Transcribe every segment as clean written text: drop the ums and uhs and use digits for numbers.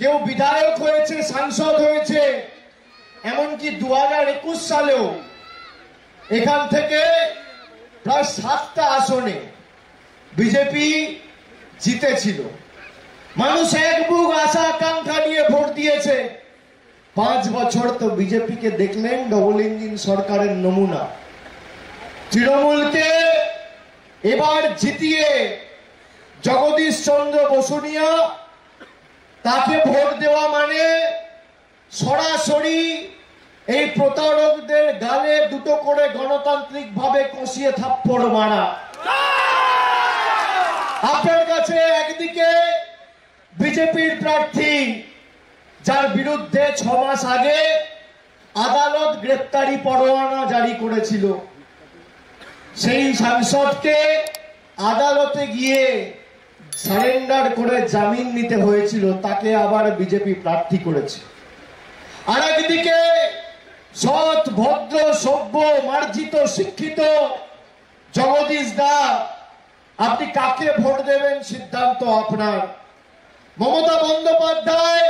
কেউ বিধায়ক হয়েছে, সাংসদ হয়েছে, এমনকি 2021 সালেও এখান থেকে প্রায় 7টা আসনে বিজেপি জিতেছিল। মানুষ এক বুক আশা আকাঙ্ক্ষা নিয়ে ভোট দিয়েছে। 5 বছর তো বিজেপিকে দেখলেন ডবল ইঞ্জিন সরকারের নমুনা। তৃণমূলকে এবার জিতিয়ে জগদীশ চন্দ্র বসুনিয়া তাকে ভোট দেওয়া মানে সরাসরি এই প্রতারকদের গালে দুটো করে গণতান্ত্রিক ভাবে কষিয়ে থাপ্পড় মারা। আপনার কাছে একদিকে বিজেপির প্রার্থী, যার বিরুদ্ধে 6 মাস আগে আদালত গ্রেপ্তারি পরোয়ানা জারি করেছিল, সেই সাংসদকে আদালতে গিয়ে সারেন্ডার করে জামিন নিতে হয়েছিল, তাকে আবার বিজেপি প্রার্থী করেছে। আর একদিকে সৎ, ভদ্র, সভ্য, মার্জিত, শিক্ষিত জগদীশ দা, আপনি কাকে ভোট দেবেন সিদ্ধান্ত আপনার। মমতা বন্দ্যোপাধ্যায়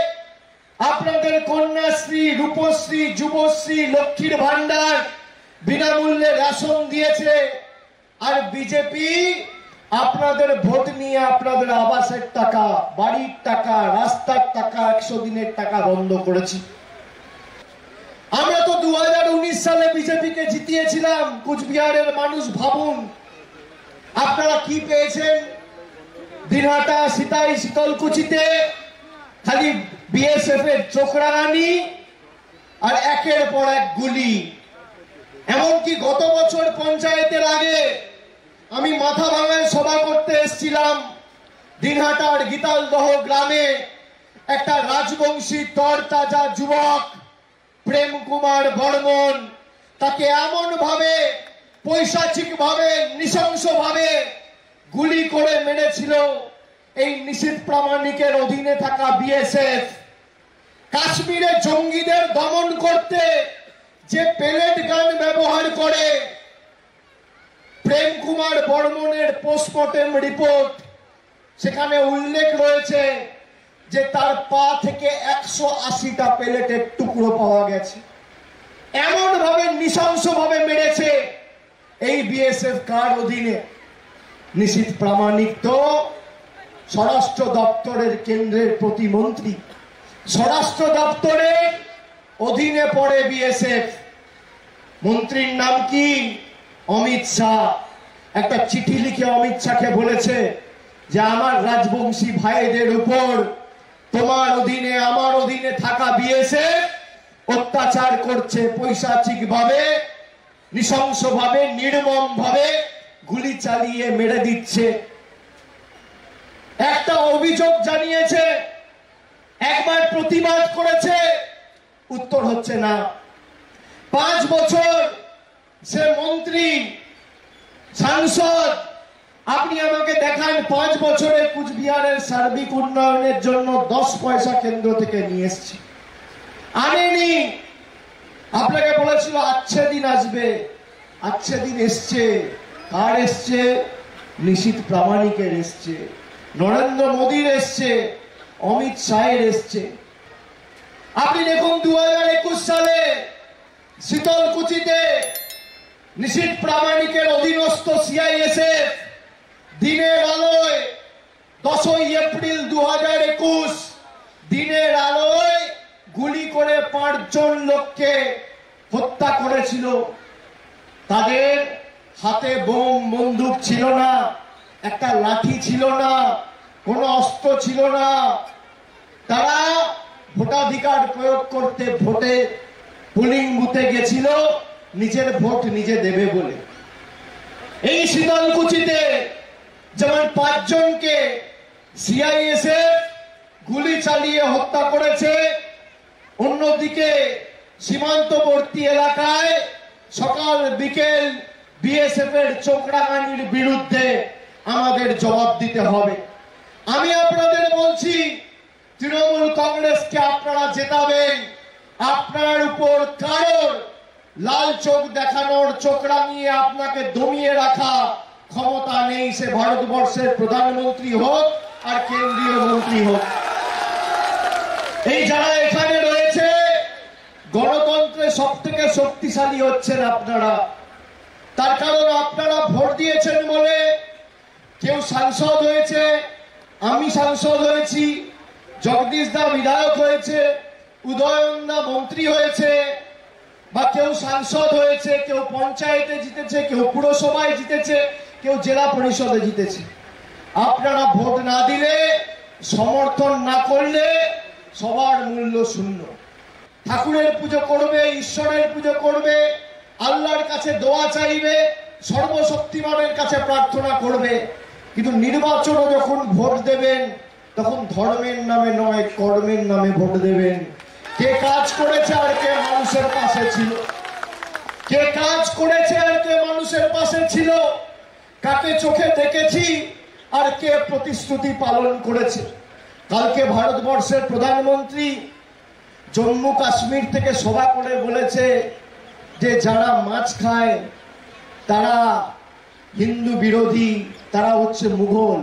আপনাদের কন্যাশ্রী, রূপশ্রী, যুবশ্রী, লক্ষ্মীর ভান্ডার, বিনামূল্যে রেশন দিয়েছে। আর বিজেপি আপনাদের ভোট নিয়ে আপনাদের আবাসের টাকা, বাড়ির টাকা, রাস্তার টাকা, 100 দিনের টাকা বন্ধ করেছি। আমরা তো 2019 সালে বিজেপিকে জিতিয়েছিলাম। কুচবিহারের মানুষ ভাবুন আপনারা কি পেয়েছেন। দিনহাটা, সিতাই, শীতলকুচিতে খালি বিএসএফ এর চোখরাঙানি আর একের পর এক গুলি। এমনকি গত বছর পঞ্চায়েতের আগে আমি মাথা ভাঙায় সভা করতে এসেছিলাম। দিনহাটার গীতালদহ গ্রামে একটা রাজবংশী তরতাজা যুবক প্রেম কুমার বর্মন, তাকে এমন ভাবে পৈশাচিক ভাবে, নৃশংস ভাবে গুলি করে মেরেছিল এই নিশীথ প্রামাণিকের অধীনে থাকা বিএসএফ। কাশ্মীরে জঙ্গিদের দমন করতে যে পেলেট গান ব্যবহার করে, প্রেম কুমার বর্মনের পোস্টমর্টেম রিপোর্ট, সেখানে উল্লেখ রয়েছে যে তার পা থেকে 180টা পেলেটের টুকরো পাওয়া গেছে। এমন ভাবে নৃশংস ভাবে মেরেছে এই বিএসএফ কার অধীনে? নিশীথ প্রামাণিক তো স্বরাষ্ট্র দপ্তরের কেন্দ্রের প্রতিমন্ত্রী, স্বরাষ্ট্র দপ্তরের অধীনে পড়ে বিএসএফ। মন্ত্রীর নাম কি? অমিত শাহ। একটা চিঠি লিখে অমিত শাহকে বলেছে যে আমার রাজবংশী ভাইদের উপর তোমার অধীনে, আমার অধীনে থাকা বিএসএফ অত্যাচার করছে, পৈশাচিক ভাবে, নৃশংস ভাবে, নির্মম ভাবে গুলি চালিয়ে মেরে দিচ্ছে। একটা অভিযোগ জানিয়েছে, একবার প্রতিবাদ করেছে, উত্তর হচ্ছে না। 5 বছর সে মন্ত্রী, সাংসদ, আপনি আমাকে দেখান 5 বছরে কুচবিহারের সার্বিক উন্নয়নের জন্য 10 পয়সা কেন্দ্র থেকে নিয়ে এসছে? আনেনি। আপনাকে বলেছিল আচ্ছা দিন আসবে, আচ্ছা দিন এসছে। কার এসছে? নিশীথ প্রামাণিকের এসছে, নরেন্দ্র মোদীর এসছে, অমিত শাহের এসছে। আপনি দেখুন 2021 সালে শীতলকুচিতে নিশীথ প্রামাণিকের অধীনস্থ সিআইএসএফ দিনের আলোয় 10ই এপ্রিল 2021 দিনের আলোয় গুলি করে 5 জন লোককে হত্যা করেছিল। তাদের হাতে বোম, বন্দুক ছিল না, একটা লাঠি ছিল না, কোনো অস্ত্র ছিল না। তারা ভোটাধিকার প্রয়োগ করতে ভোটে পোলিং বুথে গেছিল নিজের ভোট নিজে দেবে বলে। এই শীতলকুচিতে যেমন 5 জনকে সিআইএসএফ গুলি চালিয়ে হত্যা করেছে, অন্যদিকে সীমান্তবর্তী এলাকায় সকাল বিকেল বিএসএফ এর চোখরাঙানির বিরুদ্ধে আমাদের জবাব দিতে হবে। আমি আপনাদের বলছি, তৃণমূল কংগ্রেসকে আপনারা জেতাবেন। আপনার উপর কারোর লাল চোখ দেখানোর, চোখ রাঙিয়ে আপনাকে দমিয়ে রাখা ক্ষমতা নেই, সে ভারতবর্ষের প্রধানমন্ত্রী হোক আর কেন্দ্রীয় মন্ত্রী হোক। এই যারা এখানে রয়েছে গণতন্ত্রে সব থেকে শক্তিশালী হচ্ছেন আপনারা। তার কারণ আপনারা ভোট দিয়েছেন বলে কেউ সাংসদ হয়েছে, আমি সাংসদ হয়েছি, জগদীশ দা বিধায়ক হয়েছে, উদয়ন দা মন্ত্রী হয়েছে, বা কেউ সাংসদ হয়েছে, কেউ পঞ্চায়েতে জিতেছে, কেউ পুরসভায় জিতেছে, কেউ জেলা পরিষদে জিতেছে। আপনারা ভোট না দিলে, সমর্থন না করলে সবার মূল্য শূন্য। ঠাকুরের পুজো করবে, ঈশ্বরের পুজো করবে, আল্লাহর কাছে দোয়া চাইবে, সর্বশক্তিমানের কাছে প্রার্থনা করবে, কিন্তু নির্বাচনে যখন ভোট দেবেন তখন ধর্মের নামে নয়, কর্মের নামে ভোট দেবেন। কে কাজ করেছে আর কে মানুষের পাশে ছিল, কে কাজ করেছে আর কে মানুষের পাশে ছিল, কাকে চোখে দেখেছি আর কে প্রতিশ্রুতি পালন করেছে। কালকে ভারতবর্ষের প্রধানমন্ত্রী জম্মু কাশ্মীর থেকে সভা করে বলেছে যে যারা মাছ খায় তারা হিন্দু বিরোধী, তারা হচ্ছে মুঘল।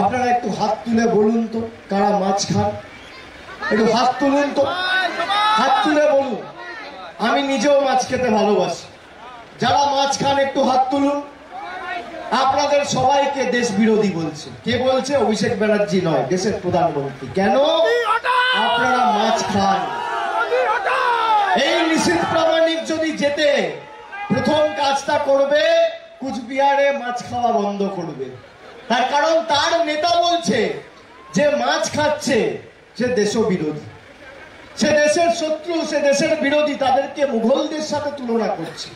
আপনারা একটু হাত তুলে বলুন তো কারা মাছ খান, একটু হাত তুলুন তো, হাত তুলে বলুন। আমি নিজেও মাছ খেতে ভালোবাসি, যারা মাছ খান একটু হাত তুলুন। আপনাদের সবাইকে দেশ বিরোধী বলছে, কে বলছে? অভিষেক ব্যানার্জি নয়, দেশের প্রধানমন্ত্রী। কেন? আপনারা মাছ খান। এই নিশীথ প্রামাণিক যদি যেতে প্রথম কাজটা করবে কুচবিহারে মাছ খাওয়া বন্ধ করবে। তার কারণ তার নেতা বলছে যে মাছ খাচ্ছে সে দেশবিরোধী, সে দেশের শত্রু, সে দেশের বিরোধী, তাদেরকে মুঘলদের সাথে তুলনা করছে।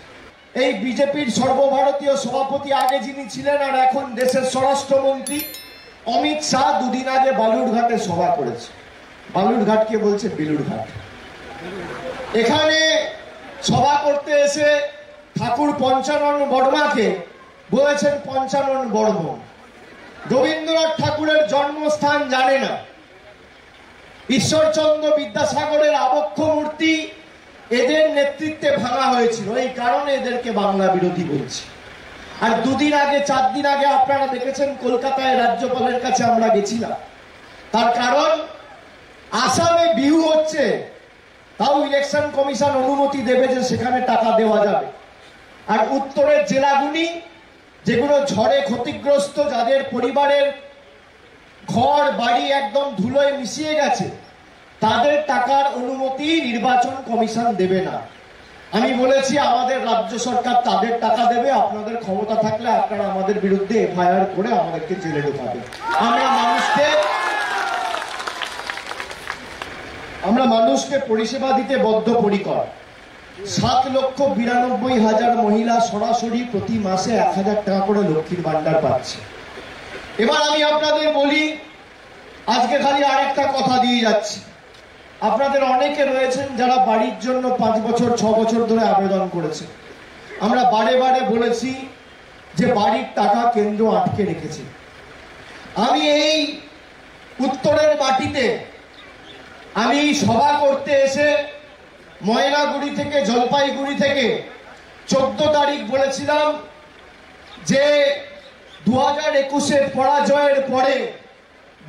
এই বিজেপির সর্বভারতীয় সভাপতি আগে যিনি ছিলেন আর এখন দেশের স্বরাষ্ট্রমন্ত্রী অমিত শাহ দুদিন আগে বালুরঘাটে সভা করেছে। বালুরঘাটকে বলছে বেলুরঘাট। এখানে সভা করতে এসে ঠাকুর পঞ্চানন বর্মাকে বলেছেন পঞ্চানন বর্মন। রবীন্দ্রনাথ ঠাকুরের জন্মস্থান জানে না, ঈশ্বরচন্দ্র বিদ্যাসাগরের আবক্ষ মূর্তি এদের নেতৃত্বে ভাঙা হয়েছিল, এই কারণে এদেরকে বাংলা বিরোধী বলছে। আর দুদিন আগে, 4 দিন আগে আপনারা দেখেছেন কলকাতায় রাজ্যপালের কাছে আমরা গেছিলাম। তার কারণ আসামে বিহু হচ্ছে, তাও ইলেকশন কমিশন অনুমতি দেবে যে সেখানে টাকা দেওয়া যাবে। আর উত্তরের জেলাগুলি যেগুলো ঝড়ে ক্ষতিগ্রস্ত, যাদের পরিবারের ঘর বাড়ি একদম ধুলোয় মিশিয়ে গেছে, তাদের টাকার অনুমতি নির্বাচন কমিশন দেবে না। আমি বলেছি আমাদের রাজ্য সরকার তাদের টাকা দেবে, আপনাদের ক্ষমতা থাকলে আপনারা আমাদের বিরুদ্ধে এফআইআর করে আমাদেরকে জেলে ঢোকাবেন। আমরা মানুষকে পরিষেবা দিতে বদ্ধপরিকর। 7,92,000 মহিলা সরাসরি প্রতি মাসে 1,000 টাকা করে লক্ষ্মীর ভান্ডার পাচ্ছে। এবার আমি আপনাদের বলি, আজকে খালি আরেকটা কথা দিয়ে যাচ্ছি। আপনাদের অনেকে রয়েছেন যারা বাড়ির জন্য 5 বছর 6 বছর ধরে আবেদন করেছে। আমরা বারে বারে বলেছি যে বাড়ির টাকা কেন্দ্র আটকে রেখেছে। আমি এই উত্তরের মাটিতে আমি সভা করতে এসে ময়নাগুড়ি থেকে, জলপাইগুড়ি থেকে 14 তারিখ বলেছিলাম যে 2021-এর পরাজয়ের পরে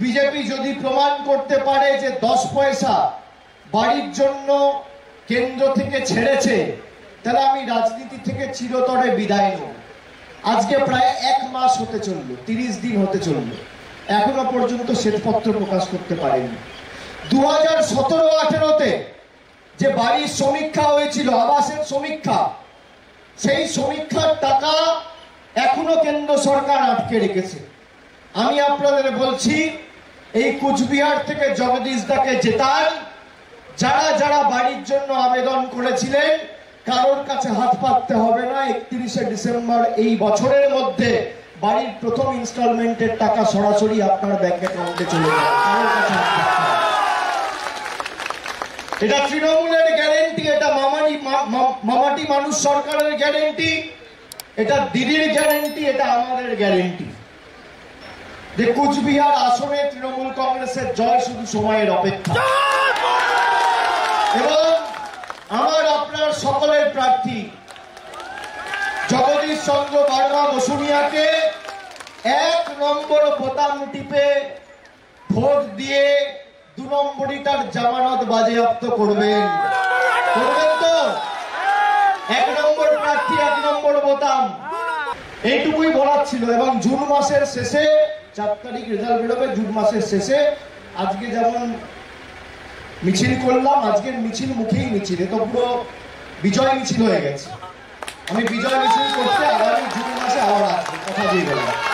বিজেপি যদি প্রমাণ করতে পারে যে 10 পয়সা বাড়ির জন্য কেন্দ্র থেকে ছেড়েছে, তাহলে আমি রাজনীতি থেকে চিরতরে বিদায় নেব। আজকে প্রায় 1 মাস হতে চলল, 30 দিন হতে চলল, এখনো পর্যন্ত শ্বেতপত্র প্রকাশ করতে পারেনি। 2017-18-তে যে বাড়ির সমীক্ষা হয়েছিল, আবাসের সমীক্ষা, সেই সমীক্ষার টাকা এখনো কেন্দ্র সরকার আটকে রেখেছে। আমি আপনাদের বলছি, এই কুচবিহার থেকে জগদীশ দাকে জেতান। যারা যারা বাড়ির জন্য আবেদন করেছিলেন কারোর কাছে হাত পাততে হবে না। 31শে ডিসেম্বর এই বছরের মধ্যে বাড়ির প্রথম ইনস্টলমেন্টের টাকা সরাসরি আপনার ব্যাংক অ্যাকাউন্টে চলে যাবে, কারোর কাছে হাত পাততে হবে। এটা তৃণমূলের গ্যারেন্টি, এটা মামাটি মানুষ সরকারের গ্যারেন্টি, এটা দিদির গ্যারেন্টি, এটা আমাদের গ্যারেন্টি যে কুচবিহার আসনে তৃণমূল কংগ্রেসের জয় শুধু সময়ের অপেক্ষা। এবং আমার আপনার সকলের প্রার্থী জগদীশ চন্দ্র বর্মা বসুনিয়াকে 1 নম্বর বোতাম টিপে ভোট দিয়ে 2 নম্বরই তার জামানত বাজেয়াপ্ত করবেন। করবেন তো? 1 নম্বর প্রার্থী 1 নম্বর বোতাম। এইটুকুই বলার ছিল। এবং জুন মাসের শেষে 4 তারিখ রেজাল্ট বেরোবে। জুন মাসের শেষে আজকে যেমন মিছিল করলাম, আজকের মিছিল মুখেই মিছিল, এ তো পুরো বিজয় মিছিল হয়ে গেছে। আমি বিজয় মিছিল করতে আগামী জুন মাসে আবার আসবো, কথা দিয়ে বললাম।